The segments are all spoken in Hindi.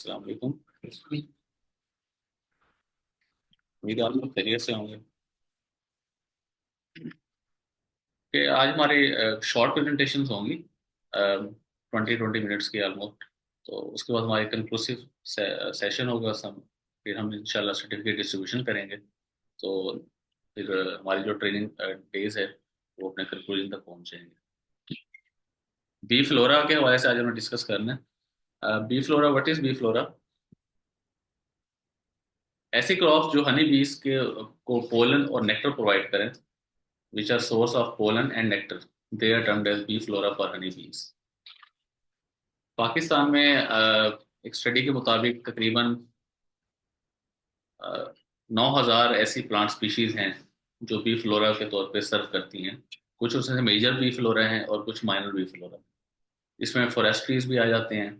अस्सलाम वालेकुम। उम्मीद है आप लोग खैरियत से होंगे कि आज हमारी शॉर्ट प्रेजेंटेशंस होंगी 20-20 मिनट्स की ऑलमोस्ट। तो उसके बाद हमारी कंक्लूसिव सेशन होगा सम। फिर हम इंशाल्लाह सर्टिफिकेट डिस्ट्रीब्यूशन करेंगे। तो फिर हमारी जो ट्रेनिंग डेज है वो अपने कंक्लूजन तक पहुंचेंगे। बी फ्लोरा के हवाले से आज हमें डिस्कस करना है। Bee flora, what is bee flora? ऐसी क्रॉप्स जो हनी बीज के को पोलन और नेक्टर प्रोवाइड करें, which are source of pollen and nectar. They are termed as bee flora for honey bees. Pakistan में एक स्टडी के मुताबिक तकरीबन 9,000 ऐसी प्लांट स्पीशीज हैं जो बी फ्लोरा के तौर पे सर्व करती हैं। कुछ उसमें मेजर बी फ्लोरा हैं और कुछ माइनर बी फ्लोरा। इसमें फॉरेस्ट्रीज भी आ जाते हैं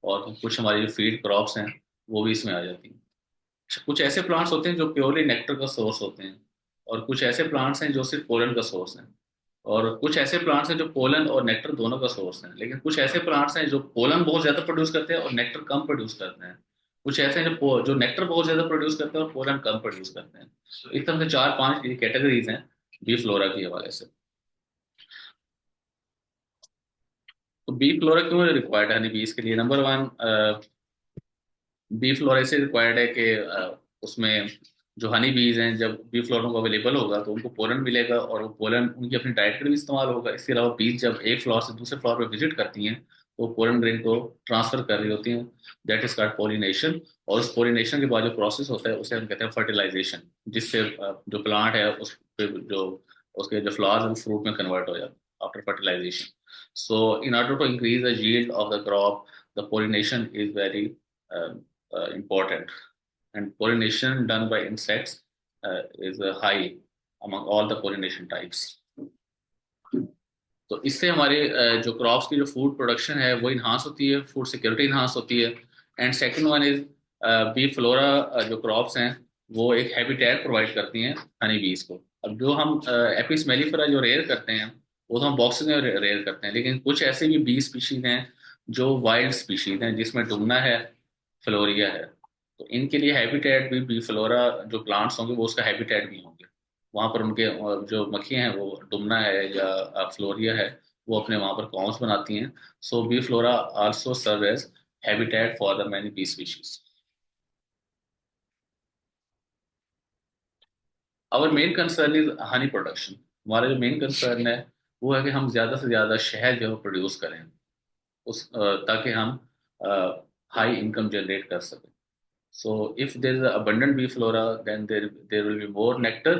और कुछ हमारी जो फीड क्रॉप्स हैं वो भी इसमें आ जाती हैं। कुछ ऐसे प्लांट्स होते हैं जो प्योरली नेक्टर का सोर्स होते हैं, और कुछ ऐसे प्लांट्स हैं जो सिर्फ पोलन का सोर्स हैं, और कुछ ऐसे प्लांट्स हैं जो पोलन और नेक्टर दोनों का सोर्स हैं। लेकिन कुछ ऐसे प्लांट्स हैं जो पोलन बहुत ज्यादा प्रोड्यूस करते हैं और नेक्टर कम प्रोड्यूस करते हैं। कुछ ऐसे हैं जो नेक्टर बहुत ज्यादा प्रोड्यूस करते हैं और पोलन कम प्रोड्यूस करते हैं। तो इस तरह से 4-5 कैटेगरीज हैं बी फ्लोरा के हवाले से। तो बी फ्लोरा क्यों रिक्वायर्ड है हनी बीज के लिए? नंबर वन, बी फ्लोरा से रिक्वायर्ड है कि उसमें जो हनी बीज हैं, जब बी फ्लोरा को अवेलेबल होगा तो उनको पोलन मिलेगा और वो पोलन उनकी अपनी डाइट के लिए भी इस्तेमाल होगा। इसके अलावा बीज जब एक फ्लोर से दूसरे फ्लोर पर विजिट करती हैं तो पोलन ग्रेन को ट्रांसफर कर रही होती हैं। That is called pollination. और उस पोलिनेशन के बाद जो प्रोसेस होता है उसे हम कहते हैं फर्टिलाइजेशन, जिससे जो प्लांट है उस पे जो उसके जो फ्लावर्स हैं फ्रूट में कन्वर्ट हो जाते हैं after fertilisation. So in order to increase the yield of the crop, the pollination is very important, and pollination done by insects is high among all the pollination types. तो इससे हमारे जो क्रॉप्स की जो फूड प्रोडक्शन है वो इन्हांस होती है, फूड सिक्योरिटी इन्हांस होती है। And second one is bee flora जो क्रॉप्स हैं वो एक हैबिटेट प्रोवाइड करती हैं हनी बीज को। अब जो हम एपिस मेलिफेरा जो रेयर करते हैं वो तो हम बॉक्स में रेयर करते हैं, लेकिन कुछ ऐसे भी बी स्पीशीज हैं जो वाइल्ड स्पीशीज हैं जिसमें डुमना है, फ्लोरिया है। तो इनके लिए हैबिटेट भी बी फ्लोरा जो प्लांट्स होंगे वो उसका हैबिटेट भी होंगे। वहां पर उनके जो मक्खियां हैं वो डुमना है या फ्लोरिया है, वो अपने वहां पर कॉन्स बनाती हैं। So bee flora also serve as habitat for the many bee species. Our main concern is honey production. हमारा जो मेन कंसर्न है वो है कि हम ज्यादा से ज्यादा शहद जो है प्रोड्यूस करें ताकि हम हाई इनकम जनरेट कर सकें। So if there is abundant bee flora, then there will be more nectar,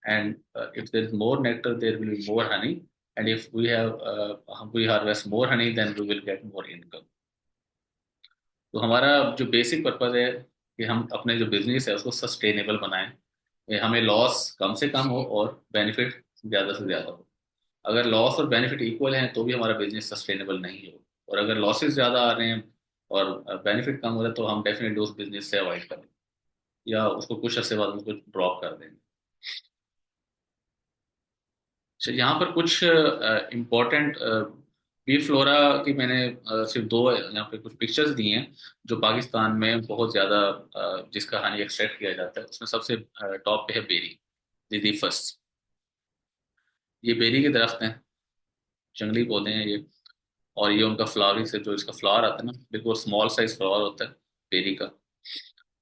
and if there is more nectar, there will be more honey. And if we harvest more honey, then we will get more income. तो हमारा जो बेसिक पर्पज है कि हम अपने जो बिजनेस है उसको सस्टेनेबल बनाएं, हमें लॉस कम से कम हो और बेनिफिट ज़्यादा से ज़्यादा हो। अगर लॉस और बेनिफिट इक्वल हैं तो भी हमारा बिजनेस सस्टेनेबल नहीं हो, और अगर लॉसेस ज़्यादा आ रहे हैं और बेनिफिट कम हो रहा है तो हम डेफिनेटली उस बिजनेस से अवॉइड करें या उसको कुछ अर्से बाद उसको ड्रॉप कर देंगे। अच्छा, यहाँ पर कुछ इम्पोर्टेंट बी फ्लोरा की मैंने सिर्फ दो यहाँ पे कुछ पिक्चर्स दी हैं जो पाकिस्तान में बहुत ज़्यादा जिसका हनी एक्सट्रैक्ट किया जाता है। उसमें सबसे टॉप पे है बेरी, दीदी फर्स्ट। ये बेरी के दरख्त हैं, जंगली पौधे हैं ये। और ये उनका फ्लावरिंग से जो इसका फ्लावर आता है ना, बिल्कुल स्मॉल साइज फ्लावर होता है बेरी का।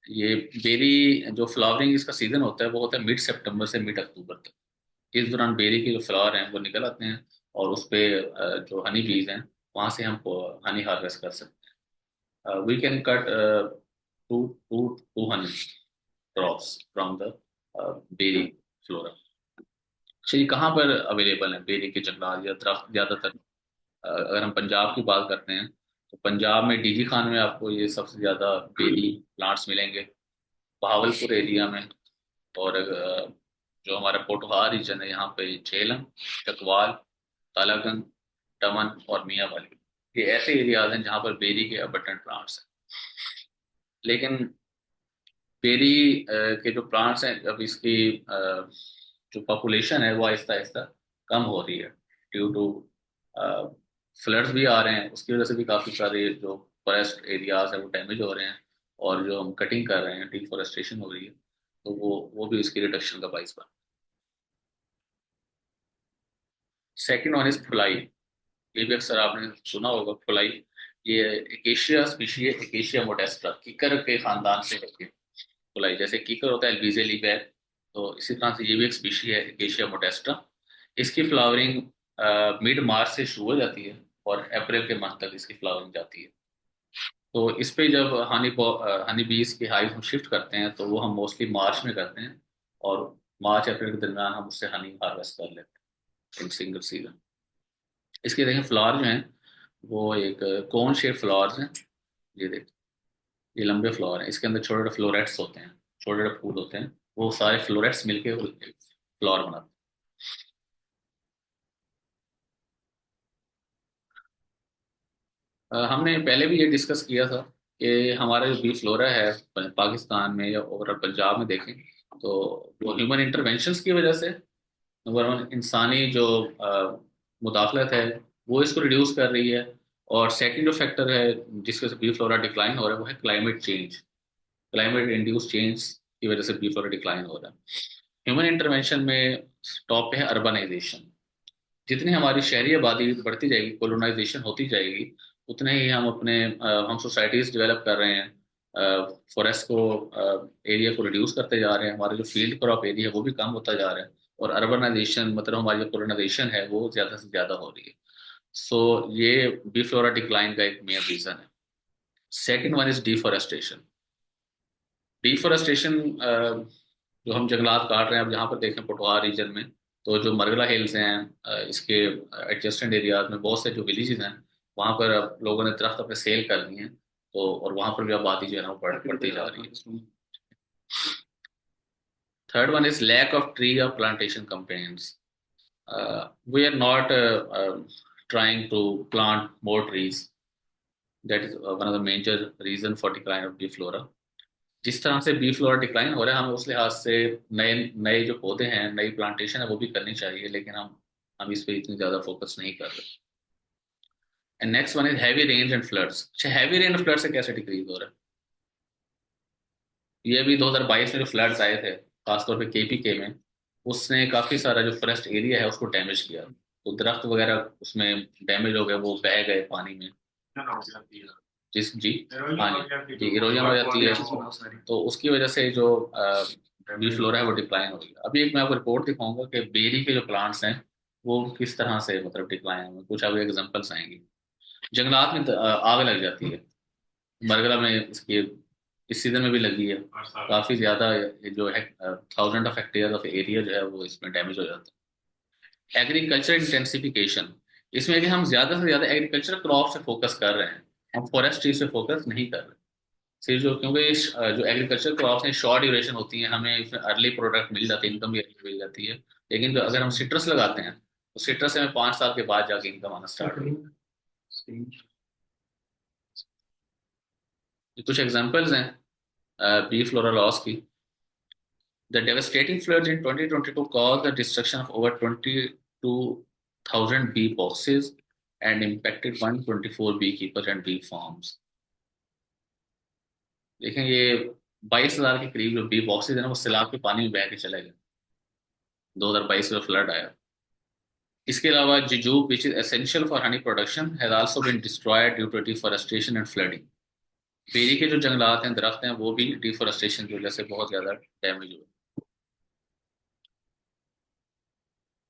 ये बेरी जो फ्लावरिंग इसका सीजन होता है वो होता है मिड सितंबर से मिड अक्टूबर तक। इस दौरान बेरी के जो फ्लावर हैं वो निकल आते हैं और उस पे जो हनी बीज हैं वहां से हम हनी हार्वेस्ट कर सकते हैं। We can cut to honey drops from the berry flora. अच्छा, ये कहाँ पर अवेलेबल है बेरी के जंगलात या दरख्त ज्यादातर? अगर हम पंजाब की बात करते हैं तो पंजाब में डीजी खान में आपको ये सबसे ज्यादा बेरी प्लांट्स मिलेंगे। बहावलपुर एरिया में, और जो हमारा पोटोहार रीजन है यहाँ पे झेलम, चकवाल, तालागंग, दमन और मियाँ वाली, ये ऐसे एरियाज हैं जहाँ पर बेरी के अबंडेंट प्लांट्स हैं। लेकिन बेरी के जो प्लांट्स हैं अब इसकी जो पॉपुलेशन है वो आहिस्ता आहिस्ता कम हो रही है ड्यू टू फ्लड्स भी आ रहे हैं। उसकी वजह से भी काफ़ी सारे जो फॉरेस्ट एरियाज है वो डैमेज हो रहे हैं। और जो हम कटिंग कर रहे हैं, डिफॉरेस्टेशन हो रही है, तो वो भी इसकी रिडक्शन का बाइस बन। सेकेंड वन इज फुलाई। ये भी अक्सर आपने सुना होगा, फुलाई। ये एकेशिया स्पीशी है, एकेशिया मोडेस्टा, कीकर के खानदान से है। फुलाई जैसे कीकर होता है एल्बिजे लिबैर, तो इसी तरह से ये भी एक स्पीशी है एकेशिया मोडेस्टा। इसकी फ्लावरिंग मिड मार्च से शुरू हो जाती है और अप्रैल के मंथ तक इसकी फ्लावरिंग जाती है। तो इस पे जब हनी बीज की हाइव हम शिफ्ट करते हैं तो वो हम मोस्टली मार्च में करते हैं, और मार्च अप्रैल के दरमियान हम उससे हनी हार्वेस्ट कर लेते हैं इन सिंगल सीजन। इसके देखें फ्लावर जो हैं वो एक कोन शेप फ्लावर्स हैं। ये देखें, ये लंबे फ्लावर हैं, इसके अंदर छोटे छोटे फ्लोरेट्स होते हैं, छोटे छोटे फूल होते हैं, वो सारे फ्लोरेट्स मिलके फ्लावर बनाते हैं। हमने पहले भी ये डिस्कस किया था कि हमारा जो बी फ्लोरा है पाकिस्तान में या ओवरऑल पंजाब में देखें, तो वो ह्यूमन इंटरवेंशंस की वजह से, नंबर वन इंसानी जो मुदाखलत है वो इसको रिड्यूस कर रही है। और सेकंड जो फैक्टर है जिसकी वजह से बी फ्लोरा डिक्लाइन हो रहा है वो है climate change. Climate induce change की वजह से बी फ्लोरा डिक्लाइन हो रहा है। ह्यूमन इंटरवेंशन में टॉप पे है अर्बनाइजेशन। जितनी हमारी शहरी आबादी बढ़ती जाएगी, कोलोनाइजेशन होती जाएगी, उतने ही हम सोसाइटीज डेवलप कर रहे हैं, फॉरेस्ट को एरिया को रिड्यूस करते जा रहे हैं, हमारा जो फील्ड क्रॉप एरिया है वो भी कम होता जा रहा है, और अर्बनाइजेशन मतलब हमारी जो कोलोनाइजेशन है वो ज़्यादा से ज़्यादा हो रही है। सो ये बी फ्लोरा डिक्लाइन का एक मेन रीज़न है। Second one is deforestation. Deforestation जो हम जंगलात काट रहे हैं, अब जहाँ पर देखें पटवार रीजन में, तो जो मरगला हिल्स हैं, इसके एडजस्टेंट एरियाज में बहुत से जो विलेजेस हैं, वहाँ पर अब लोगों ने दरख्त अपने सेल कर दिए हैं, तो और वहाँ पर भी आबादी जो है ना वो बढ़ती जा रही है। Third one is lack of tree और plantation campaigns. We are not trying to plant more trees. That is one of the major reason for decline of bee flora. जिस तरह से बी फ्लोरा डिक्लाइन हो रहा है, हमें उस लिहाज से नए नए जो पौधे हैं, नई प्लांटेशन है वो भी करनी चाहिए, लेकिन हम इस पे इतनी ज्यादा फोकस नहीं कर रहे। And next one is heavy rains and floods. अच्छा, हैवी रेन फ्लड से कैसे डिक्रीज हो रहा है? ये भी 2022 में जो फ्लड्स आए थे, खासतौर पे केपीके में, उसने काफी सारा जो फॉरेस्ट एरिया है उसको डैमेज किया। तो दरख्त वगैरह उसमें डैमेज हो गए, वो बह गए पानी में। जिस जी, हाँ जी, इरोजन हो जाती है, तो उसकी वजह से जो बी फ्लोरा है वो डिक्लाइन हो गई। अभी एक मैं आपको रिपोर्ट दिखाऊंगा कि बेरी के जो प्लांट्स हैं वो किस तरह से मतलब डिक्लाइन हुए, कुछ अभी एग्जांपल्स आएंगे। जंगलात में आग लग जाती है, बरगला में इसकी इस सीजन में भी लगी है, काफी ज्यादा ये जो है 1000 of hectares ऑफ एरिया जो है वो इसमें डैमेज हो जाता है। एग्रीकल्चर इंटेंसिफिकेशन, इसमें कि हम ज्यादा से ज्यादा एग्रीकल्चर क्रॉप से फोकस कर रहे हैं, हम फॉरेस्ट्री से फोकस नहीं कर रहे। सिर्फ जो क्योंकि जो एग्रीकल्चर क्रॉप्स हैं शॉर्ट ड्यूरेशन होती हैं, हमें इसमें अर्ली प्रोडक्ट मिल जाती है, इनकम भी अर्ली मिल जाती है। लेकिन जो अगर हम सिट्रस लगाते हैं तो सिट्रस से हमें 5 साल के बाद जाके इनकम आना स्टार्ट होगी। ये कुछ एग्जांपल्स हैं बी फ्लोरा लॉस की। The devastating floods in 2022 caused the destruction of over 22,000 bee boxes and impacted 124 beekeepers and bee farms. देखें, ये 22,000 के करीब जो बी बॉक्सेज है ना वो सैलाब के पानी में बह के चले गए। 2022 में फ्लड आया। इसके अलावा jujube which is essential for honey production has also been destroyed due to deforestation and flooding. बेरी के जो जंगलात हैं, दरख्त हैं, वो भी डिफॉरेस्टेशन की वजह से बहुत ज्यादा डैमेज हुए।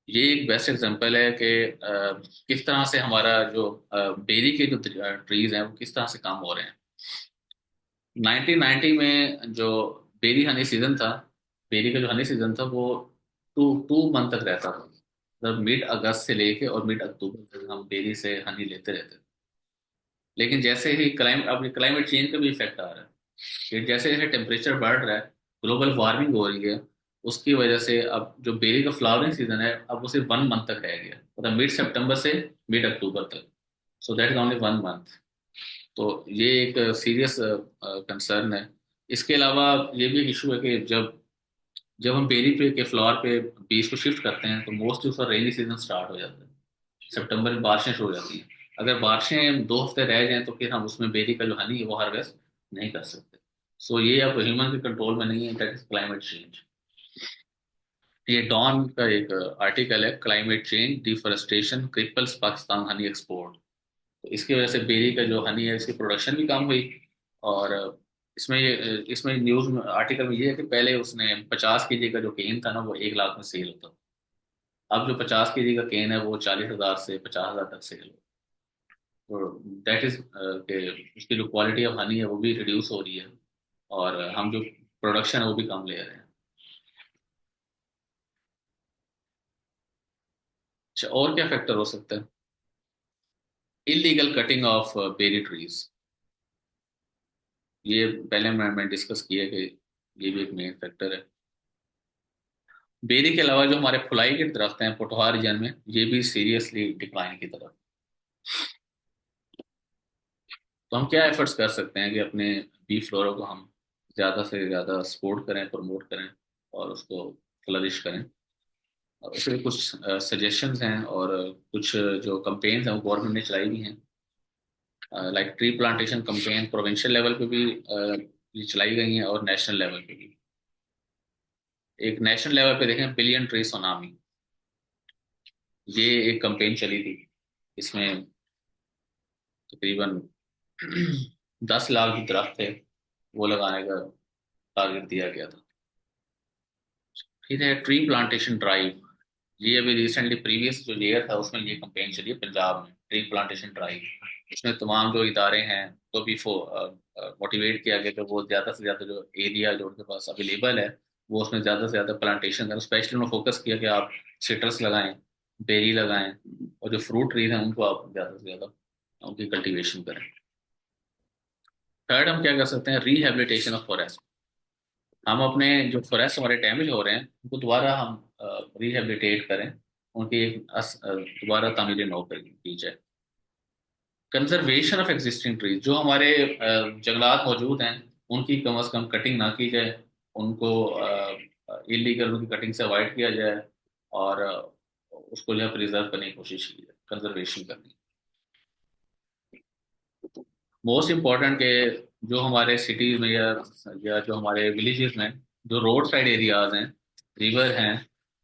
ये एक बेस्ट एग्जांपल है कि किस तरह से हमारा जो बेरी के जो ट्रीज हैं वो किस तरह से कम हो रहे हैं। 1990 में जो बेरी हनी सीजन था, बेरी का जो हनी सीजन था वो टू मंथ तक रहता था, मतलब मिड अगस्त से लेके और मिड अक्टूबर तक हम बेरी से हनी लेते रहते थे। लेकिन जैसे ही अब क्लाइमेट चेंज का भी इफेक्ट आ रहा है कि जैसे जैसे टेम्परेचर बढ़ रहा है, ग्लोबल वार्मिंग हो रही है, उसकी वजह से अब जो बेरी का फ्लावरिंग सीजन है अब वो सिर्फ 1 मंथ तक रह गया, मतलब मिड सितंबर से मिड अक्टूबर तक। So that is only 1 month. तो ये एक सीरियस कंसर्न है। इसके अलावा ये भी एक इशू है कि जब जब हम बेरी पे के फ्लावर पे बीज को शिफ्ट करते हैं तो मोस्टली उसका रेनी सीजन स्टार्ट हो जाता है, सितंबर में बारिशें शुरू हो जाती हैं। अगर बारिशें 2 हफ्ते रह जाएं तो फिर हम उसमें बेरी का जो हनी है वो हार्वेस्ट नहीं कर सकते। सो ये अब ह्यूमन के कंट्रोल में नहीं है, दैट इज क्लाइमेट चेंज। ये डॉन का एक आर्टिकल है, climate change deforestation cripples Pakistan honey export. तो इसकी वजह से बेरी का जो हनी है इसकी प्रोडक्शन भी कम हुई। और इसमें न्यूज आर्टिकल में ये है कि पहले उसने 50 केजी का जो केन था ना वो 1 लाख में सेल होता था। अब जो 50 केजी का केन है वो 40,000 से 50,000 तक सेल हो। तो दैट इज कि उसकी जो क्वालिटी ऑफ हनी है वो भी रिड्यूस हो रही है, और हम जो प्रोडक्शन है वो भी कम ले रहे हैं। अच्छा, और क्या फैक्टर हो सकता है? Illegal cutting of berry trees. ये पहले मैं डिस्कस किया कि ये भी एक मेन फैक्टर है। बेरी के अलावा जो हमारे फुलाई के दरख्त हैं पोटोहा रीजन में, ये भी सीरियसली डिक्लाइन की तरफ। तो हम क्या एफर्ट्स कर सकते हैं कि अपने बी फ्लोरा को हम ज़्यादा से ज़्यादा सपोर्ट करें, प्रमोट करें और उसको फ्लरिश करें। और उसके लिए कुछ सजेशंस हैं, और कुछ जो कंपेन्स हैं वो गवर्नमेंट ने चलाई भी हैं। Like tree plantation campaign provincial level पे भी ये चलाई गई हैं, और नेशनल लेवल पे भी। एक नेशनल लेवल पे देखें, बिलियन ट्री सोनामी, ये एक कंपेन चली थी। इसमें तकरीबन 10 लाख जो दरख्त थे वो लगाने का टारगेट दिया गया था। फिर है ट्री प्लांटेशन ड्राइव। ये अभी रिसेंटली प्रीवियस जो ईयर था उसमें ये कंपेन चली है पंजाब में, ट्री प्लांटेशन ड्राइव। इसमें तमाम जो इदारे हैं तो भी मोटिवेट किया गया कि वो ज़्यादा से ज़्यादा जो एरिया जो उनके पास अवेलेबल है वो उसमें ज़्यादा से ज़्यादा प्लांटेशन करें। स्पेशली उन्होंने फोकस किया कि आप सिट्रस लगाएं, बेरी लगाएं, और जो फ्रूट ट्रीज हैं उनको आप ज़्यादा से ज़्यादा उनकी कल्टीवेशन करें। थर्ड, हम क्या कर सकते हैं? Rehabilitation of forest. हम अपने जो फॉरेस्ट हमारे डैमेज हो रहे हैं उनको दोबारा हम रिहेबिलिटेट करें, उनकी दोबारा तामीर नौ कर की जाए। कंजर्वेशन ऑफ एग्जिस्टिंग ट्रीज, जो हमारे जंगलात मौजूद हैं उनकी कम अज कम कटिंग ना की जाए, उनको इलीगल उनकी कटिंग से अवॉइड किया जाए, और उसको जो है प्रिजर्व करने की कोशिश की जाए, कंजर्वेशन करनी। मोस्ट इम्पोर्टेंट के जो हमारे सिटीज में या जो हमारे विलेजेस में जो रोड साइड एरियाज हैं, रिवर हैं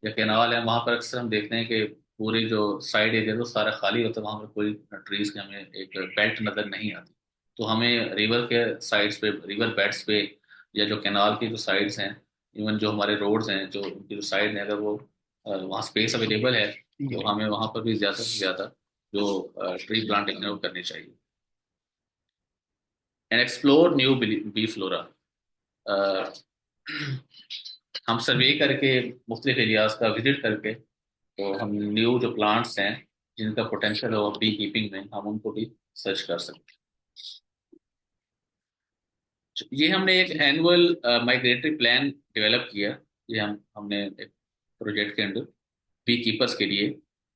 या कैनाल है, वहाँ पर अक्सर हम देखते हैं कि पूरी जो साइड एरिया तो सारा खाली होता है, वहाँ पर कोई ट्रीज के हमें एक बेल्ट नजर नहीं आती। तो हमें रिवर के साइड्स पे, रिवर बेड्स पे, या जो कैनाल की जो साइड्स हैं, इवन जो हमारे रोड्स हैं जो उनकी जो साइड है, अगर वो वहाँ स्पेस अवेलेबल है तो हमें वहाँ पर भी ज़्यादा से ज़्यादा जो ट्री प्लांटिंग है वो करनी चाहिए। And explore new bee flora. हम सर्वे करके मुख्तलिफ एरियाज का विजिट करके, तो हम न्यू जो प्लांट्स हैं जिनका पोटेंशियल हो बी कीपिंग में, हम उनको भी सर्च कर सकते हैं। ये हमने एक एनुअल माइग्रेटरी प्लान डेवलप किया। ये हमने एक प्रोजेक्ट के अंडर बी कीपर्स के लिए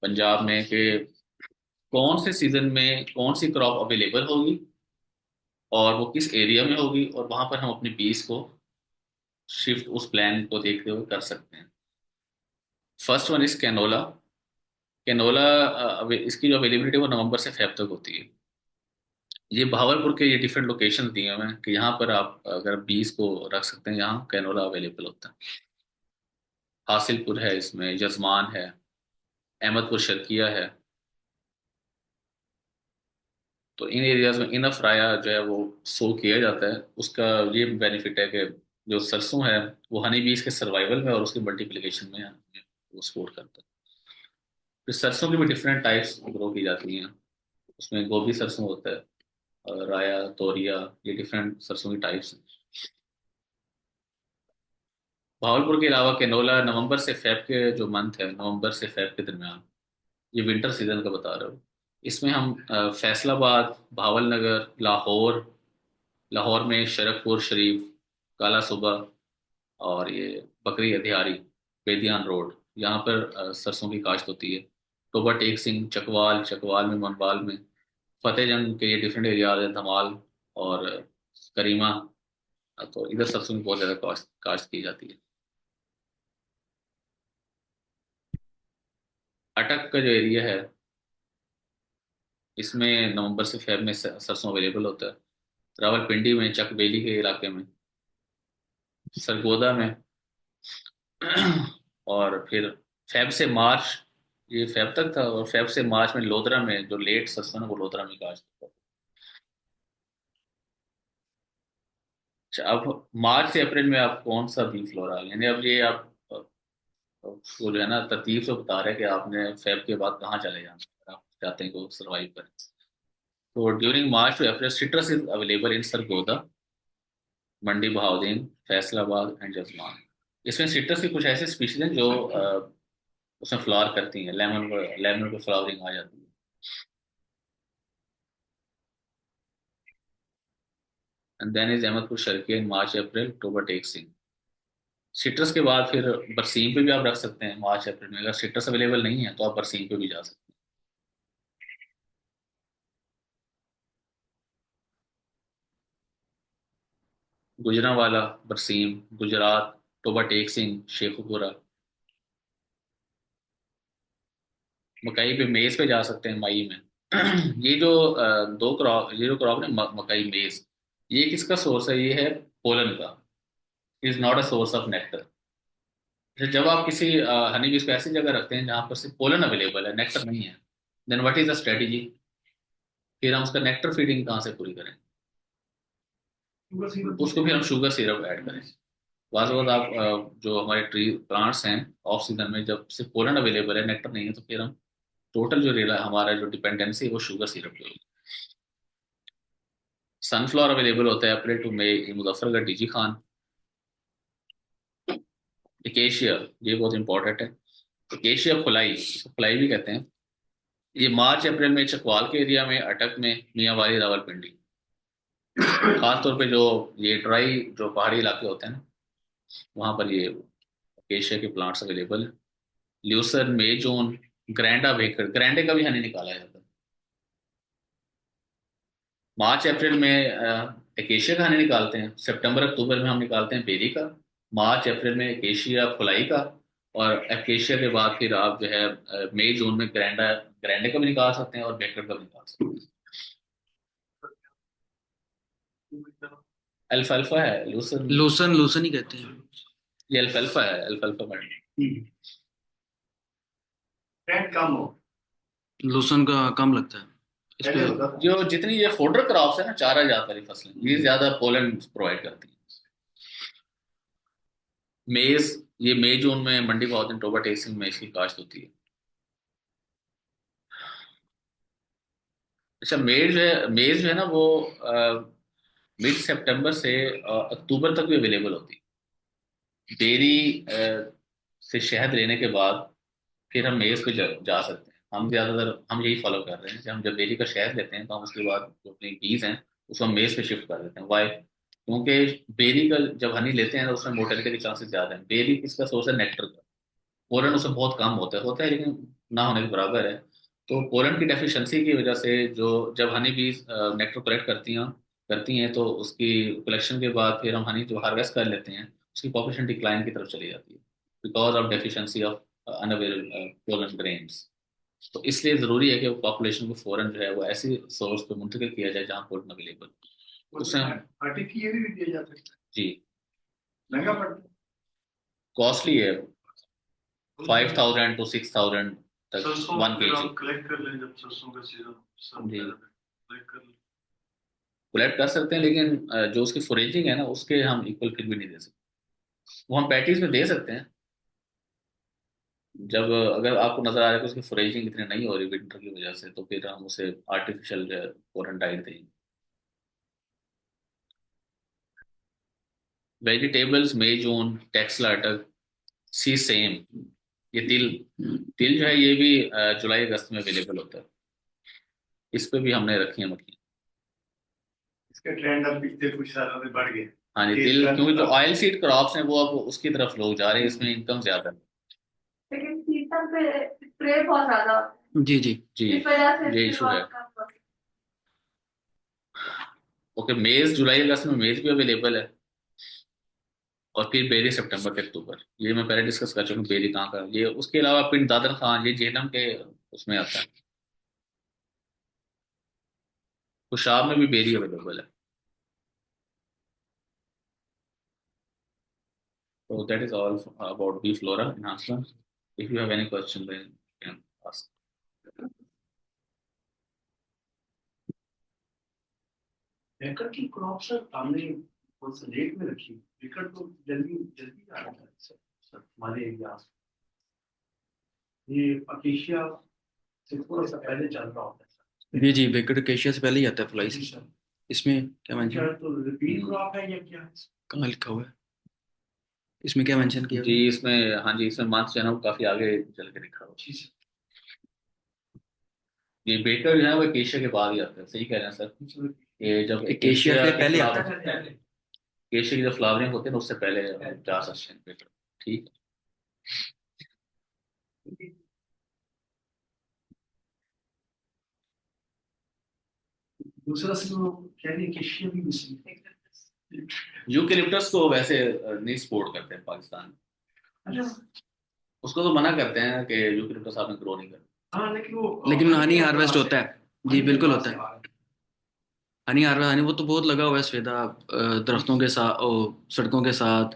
पंजाब में, कि कौन से सीजन में कौन सी क्रॉप अवेलेबल होगी और वो किस एरिया में होगी, और वहां पर हम अपने बीज को शिफ्ट उस प्लान को देखते हुए कर सकते हैं। First one is canola. Canola इसकी जो अवेलेबिलिटी वो नवंबर से फेब तक होती है। ये भावलपुर के ये डिफरेंट लोकेशन दिए हुए हैं कि यहाँ पर आप अगर बीज को रख सकते हैं, यहाँ कैनोला अवेलेबल होता है। हासिलपुर है, इसमें यजमान है, अहमदपुर शर्किया है। तो इन एरियाज में इनफ राया जो है वो सो किया जाता है। उसका ये बेनिफिट है कि जो सरसों है वो हनी बीज के सर्वाइवल में और उसकी मल्टीप्लिकेशन में वो सपोर्ट करता है। फिर सरसों की भी डिफरेंट टाइप्स ग्रो की जाती हैं। उसमें गोभी सरसों होता है, और राया, तोरिया, ये डिफरेंट सरसों की टाइप्स हैं। भावलपुर के अलावा कैनोला नवंबर से फेब के जो मंथ है, नवंबर से फेब के दरमियान, ये विंटर सीजन का बता रहा हूँ। इसमें हम फैसलाबाद, भावल नगर, लाहौर, लाहौर में शरकपुर शरीफ, काला सुबह, और ये बकरी अधियारी, बेदियान रोड, यहाँ पर सरसों की काश्त होती है। टोबा टेक सिंह, चकवाल, चकवाल में, मनवाल में, फतेहजंग के ये डिफरेंट एरियाज हैं, धमाल और करीमा। तो इधर सरसों की बहुत ज़्यादा काश्त काश्त की जाती है। अटक का जो एरिया है, इसमें नवंबर से फेब में सरसों अवेलेबल होता है। रावलपिंडी में, चक बेली के इलाके में, सरगोदा में। और फिर फेब से मार्च, ये फेब तक था, और फेब से मार्च में लोधरा में, जो लेट सस्ता है वो लोधरा में काश्त था। अच्छा, अब मार्च से अप्रैल में आप कौन सा बी फ्लोरा, यानी अब ये आप वो जो है ना तरतीब से बता रहे हैं कि आपने फेब के बाद कहाँ चले जाना है, आप चाहते हैं कि वो सर्वाइव करें। तो during March two April citrus is available in Sargodha, Mandi Bahauddin, Faisalabad and जजमान। इसमें सिट्रस की कुछ ऐसे स्पीशीज हैं जो उसमें फ्लावर करती हैं, लेमन, लेमन पे फ्लावरिंग आ जाती है। And then is Ahmedpur Sharqia in March April, October Tek Singh. Citrus के बाद फिर बरसीम पे भी आप रख सकते हैं मार्च अप्रैल में, अगर सिट्रस अवेलेबल नहीं है तो आप बरसीम पे भी जा सकते हैं। गुजरांवाला, बरसीम, गुजरात, टोबा टेक सिंह, शेखुपुरा। मकई पे, मेज पे जा सकते हैं मई में। ये जो दो क्रॉप, ये जो क्रॉप है मकई मेज, ये किसका सोर्स है? ये है पोलन का। Is not a source of nectar. जब आप किसी हनी बीज को ऐसी जगह रखते हैं जहां पर सिर्फ पोलन अवेलेबल है, नेक्टर नहीं है, then what is the strategy? फिर हम उसका नेक्टर फीडिंग कहाँ से पूरी करें? उसको भी हम शुगर सिरप ऐड करें। बाद बाद आप जो हमारे ट्री प्लांट्स हैं, ऑफ सीजन में जब सिर्फ पोलन अवेलेबल है, नेक्टर नहीं है, तो फिर हम टोटल जो रेला हमारा जो डिपेंडेंसी है वो शुगर सिरप पे होगी। सनफ्लावर अवेलेबल होता है April to May, Muzaffargarh, DG Khan. Acacia, ये बहुत इंपॉर्टेंट है। एकेशिया फुलाई, इसको फुलाई भी कहते हैं। ये मार्च अप्रैल में चकवाल के एरिया में, अटक में, मियांवाली, रावलपिंडी, खास तौर पे जो ये ड्राई जो पहाड़ी इलाके होते हैं ना, वहां पर ये एकेशिया के प्लांट्स अवेलेबल है। ल्यूसर, मेजोन, ग्रैंडा बेकर, ग्रैंडे का भी हनी निकाला जाता है। मार्च अप्रैल में एकेशिया का हनी निकालते हैं, सितंबर अक्टूबर में हम निकालते हैं बेरी का। मार्च अप्रैल में एकेशिया फुलाई का। और एकेशिया के बाद फिर आप जो है मई जून में ग्रैंडा, ग्रैंडे का भी निकाल सकते हैं और बेकर का भी निकाल सकते हैं। अल्फाल्फा है, लूसन। लूसन, लूसन ही कहते हैं। ये अल्फाल्फा है, अल्फाल्फा मैडम। ट्रेंड कम हो, लूसन का कम लगता है इस पे। जो जितनी ये फोडर क्रॉप्स है ना, चारा जात वाली फसलें, ये ज्यादा पोलन प्रोवाइड करती हैं। मेज, ये मई जून में मंडी बहुत टोबा टेक्सिंग में इसकी काश्त होती है। अच्छा, मेज जो है ना वो मिड सितंबर से अक्टूबर तक भी अवेलेबल होती है। डेयरी से शहद लेने के बाद फिर हम मेज पे जा सकते हैं। हम ज्यादातर हम यही फॉलो कर रहे हैं कि हम जब डेयरी का शहद लेते हैं तो हम उसके बाद जो अपनी बीज हैं उसको हम मेज पे शिफ्ट कर देते हैं। वाई? क्योंकि बेरी का जब हनी लेते हैं तो उसमें मोर्टेलिटी के चांसेस ज्यादा हैं। बेरी किसका सोर्स है? नेक्टर का। पोलन उसमें बहुत कम होता है लेकिन ना होने के बराबर है। तो पोलन की डेफिशिएंसी की वजह से जो जब हनी बीज नेक्टर कलेक्ट करती हैं तो उसकी कलेक्शन के बाद फिर हम हनी जो हार्वेस्ट कर लेते हैं, उसकी पॉपुलेशन डिक्लाइन की तरफ चली जाती है, because of deficiency of unavailable pollen grains. तो इसलिए जरूरी है कि वो पॉपुलेशन को फौरन जो है वो ऐसी सोर्स पे मुंतकिल किया जाए जहाँ पोलन अवेलेबल। उससे आर्टिफिशियल भी दिया जा सकता है। जी, महंगा पड़ता है। कॉस्टली है, 5,000 to 6,000 तक, सरसों 1 kg। कलेक्ट कर लें जब सरसों का सीजन सब जी, कलेक्ट कर लें। कोलैब कर सकते हैं लेकिन जो उसकी फोरेजिंग है ना उसके हम इक्वल फिर भी नहीं दे सकते। वो हम पैटीज में दे सकते हैं जब अगर आपको नजर आ रहा है कि उसकी फोरेजिंग इतनी नहीं हो रही विंटर की वजह से, तो फिर हम उसे आर्टिफिशियल जो है फॉरेन डाइट देंगे। वेजिटेबल्स, मेजून, टेक्सला, सी सेम। ये तिल, तिल जो है ये भी जुलाई अगस्त में अवेलेबल होता है। इस पे भी हमने रखी है मक्खी। इसका ट्रेंड अब पिछले कुछ सालों में बढ़ गया। हाँ जी, तेल तिल, का क्योंकि जो अब ऑयल सीड क्रॉप्स हैं वो अब उसकी तरफ लोग जा रहे हैं, इसमें इनकम ज्यादा है। लेकिन सीजन पे स्प्रे बहुत ज्यादा होता है। जी जी। जी, इस वजह से ये इसकी इशू है। बहुत कम होती ओके, मेज जुलाई अगस्त में मेज भी अवेलेबल है। और फिर बेरी सितंबर से अक्टूबर, ये मैं पहले डिस्कस कर चुका हूँ बेरी कहाँ का ये। उसके अलावा पिंड दादर खान, ये जेहलम के उसमें आता है। खुशाब में भी बेरी अवेलेबल है। So that is all about bee flora enhancement. If you have any question, then you can ask. Hacker की क्रॉप सर हमने कौन सा रेट में रखी विकेट तो जल्दी जल्दी आ रहा है सर सर हमारे एरिया ये अकेशिया से थोड़ा सा पहले चल रहा होता है सर जी जी, बेकट अकेशिया से पहले ही आता है फ्लाइज। इसमें क्या मेंशन, क्या तो रिपीट क्रॉप है या क्या है? कहाँ लिखा हुआ है इसमें, क्या मेंशन किया हुआ जी है? इसमें, हाँ जी, इसमें मार्क्स जो है ना वो काफी आगे चल के लिखा हुआ जी सर है। ये बेकर जो है वो एशिया के बाद ही आता है, सही कह रहे हैं सर। ये जब एशिया से के पहले फ्लावर, आता है। एशिया की जब फ्लावरिंग होती है ना उससे पहले जा सकते हैं बेकर। ठीक। दूसरा सर वो कह रहे हैं कि एशिया भी मिसिंग है। यूकेलिप्टस को वैसे नहीं सपोर्ट करते हैं पाकिस्तान में। अच्छा उसको तो मना करते हैं कि यूकेलिप्टस आप में ग्रो नहीं करते। हाँ लेकिन वो लेकिन हनी हार्वेस्ट होता है जी, बिल्कुल होता है हनी हार्वेस्ट। हनी वो तो बहुत लगा हुआ है सफेदा, दरख्तों के साथ, सड़कों के साथ,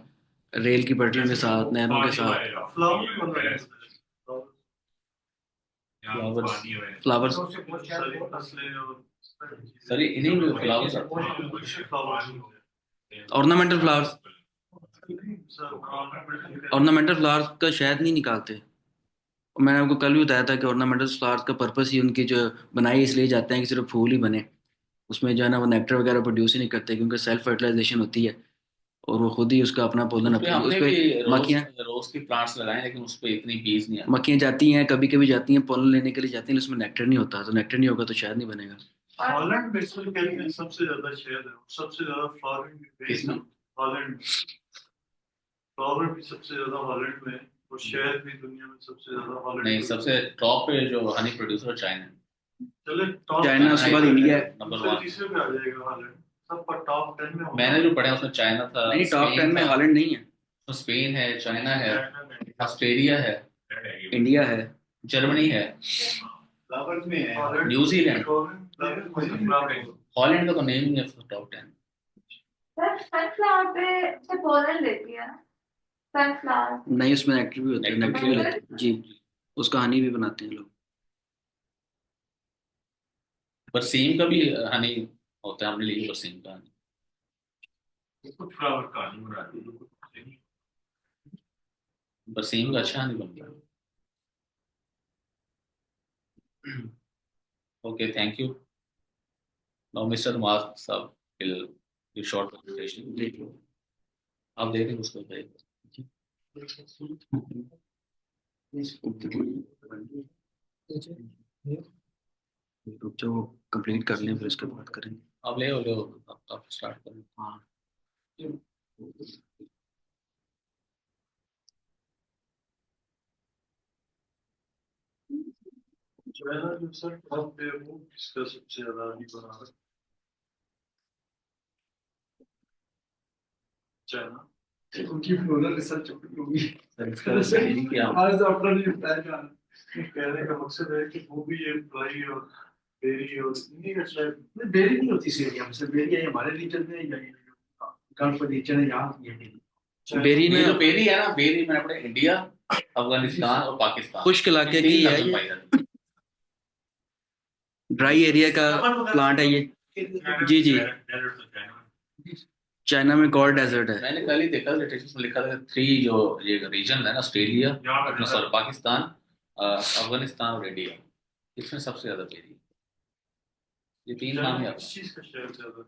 रेल की पटरियों के साथ, नहरों के साथ। फ्लावर्स सर इन्हीं में फ्लावर्स आते हैं। ऑर्नामेंटल फ्लावर्स, ऑर्नामेंटल फ्लावर्स का शहद नहीं निकालते। मैंने आपको कल भी बताया था कि ऑर्नामेंटल फ्लावर्स का पर्पस ही उनकी जो बनाई इसलिए जाते हैं कि सिर्फ फूल ही बने। उसमें जो है ना वो नेक्टर वगैरह प्रोड्यूस ही नहीं करते, क्योंकि सेल्फ फर्टिलाइजेशन होती है और वो खुद ही उसका अपना पोलन उस पे अपनी, उस हमने पे भी रोज मक्खियाँ, रोज की प्लांट्स लगाए लेकिन उस पे इतनी बीज नहीं आती। मक्खियाँ जाती हैं, कभी कभी जाती हैं पोलन लेने के लिए जाती हैं, लेकिन उसमें नेक्टर नहीं होता, तो नेक्टर नहीं होगा तो शायद नहीं बनेगा। हॉलैंड में इसमें कहते हैं सबसे ज्यादा शहद है, सबसे ज्यादा फ्लावरिंग किसमें? हॉलैंड, फ्लावर भी सबसे ज्यादा हॉलैंड में है और शहद भी दुनिया में सबसे ज्यादा हॉलैंड नहीं, में। सबसे टॉप पे जो हनी प्रोड्यूसर चाइना है। चले टॉप चाइना, उसके बाद इंडिया है। नंबर दूसरे 1। तीसरे पे आ जाएगा हॉलैंड, सब पर टॉप 10 में होगा। मैंने जो पढ़ा उसमें चाइना था, नहीं, टॉप 10 स्पेन में था, हॉलैंड नहीं है। तो स्पेन है, चाइना है, ऑस्ट्रेलिया है, इंडिया है, जर्मनी है, फ्लावर्स में है न्यूजीलैंड। फ्लावर हॉलैंड का तो नेम ही है टॉप 10। सनफ्लावर पे से पोलन लेती है ना, सनफ्लावर। नहीं उसमें नेक्टर भी होता है, नेक्टर भी लेते हैं जी, उसका हनी भी बनाते हैं लोग। बरसीम का भी हनी होता है, हमने लिया बरसीम का हनी। कुछ फ्लावर का नहीं बनाते हैं, कुछ नहीं। बरसीम का अच्छा हनी बनता है। Okay, thank you. Now mister mark साहब विल गिव शॉर्ट प्रेजेंटेशन। आप देख रहे हैं उसको देख। रुक जाओ, वो कंप्लीट कर लें फिर उसके बाद करेंगे। आप ले लो, आप स्टार्ट करें। हाँ चाइना जो सर टॉप पे है वो किसका सबसे ज्यादा अभी बना रहा है? चाइना उनकी फ्लोरल रिसर्च होगी हमारे से अपना नहीं बताया जा रहा। कहने का मकसद है कि वो भी ये फ्लाई और बेरी और इन्हीं का शायद नहीं, बेरी नहीं होती इस एरिया में, सिर्फ बेरी है हमारे रीजन में या ये गल्फ रीजन है यहाँ ये बेरी ये ने जो बेरी है ना, बेरी में अपने इंडिया, अफगानिस्तान और पाकिस्तान खुश्क इलाके की है ये, पाई जाती है। ड्राई एरिया का प्लांट है ये। जी जी, चाइना में गॉड डेजर्ट है। मैंने कल ही देखा लिटरेचर में लिखा था 3 जो ये रीजन है ना, ऑस्ट्रेलिया, अपना सॉरी पाकिस्तान, अफगानिस्तान और इंडिया, इसमें सबसे ज्यादा बेरी है। ये 3 नाम है इस चीज का शेयर ज्यादा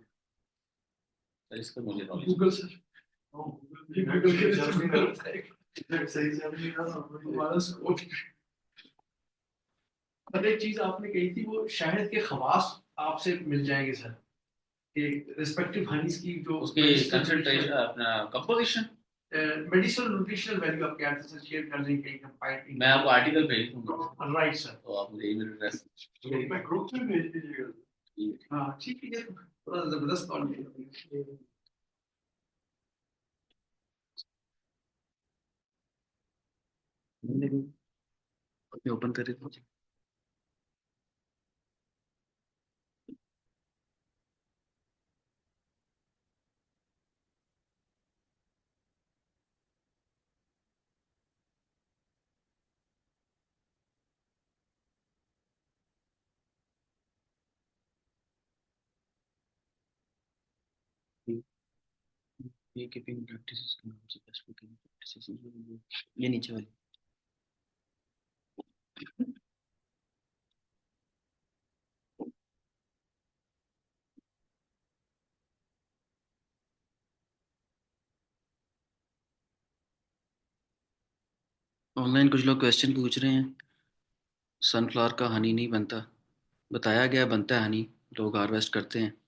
इसका मुझे नॉलेज। गूगल से गूगल के सही से नहीं रहा हमारा स्कोप। पर एक चीज आपने कही थी वो शहद के खवास आपसे मिल जाएंगे सर, कि रिस्पेक्टिव हनीज की जो उसकी कंसंट्रेशन, अपना कंपोजिशन, मेडिसिनल न्यूट्रिशनल वैल्यू आपके यहाँ से शेयर कर देंगे कहीं कंपाइल। मैं आपको आर्टिकल भेज दूंगा। राइट सर, तो आप मुझे ईमेल एड्रेस मैं ग्रुप में भेज दीजिएगा। हाँ ठीक है, ये तो बड़ा जबरदस्त नॉलेज है। ओपन करे तो बी कीपिंग प्रैक्टिसेस के नाम से बेस्ट कीपिंग प्रैक्टिसेस, ये नीचे वाली। ऑनलाइन कुछ लोग क्वेश्चन पूछ रहे हैं, सनफ्लावर का हनी नहीं बनता, बताया गया बनता है हनी, लोग हार्वेस्ट करते हैं।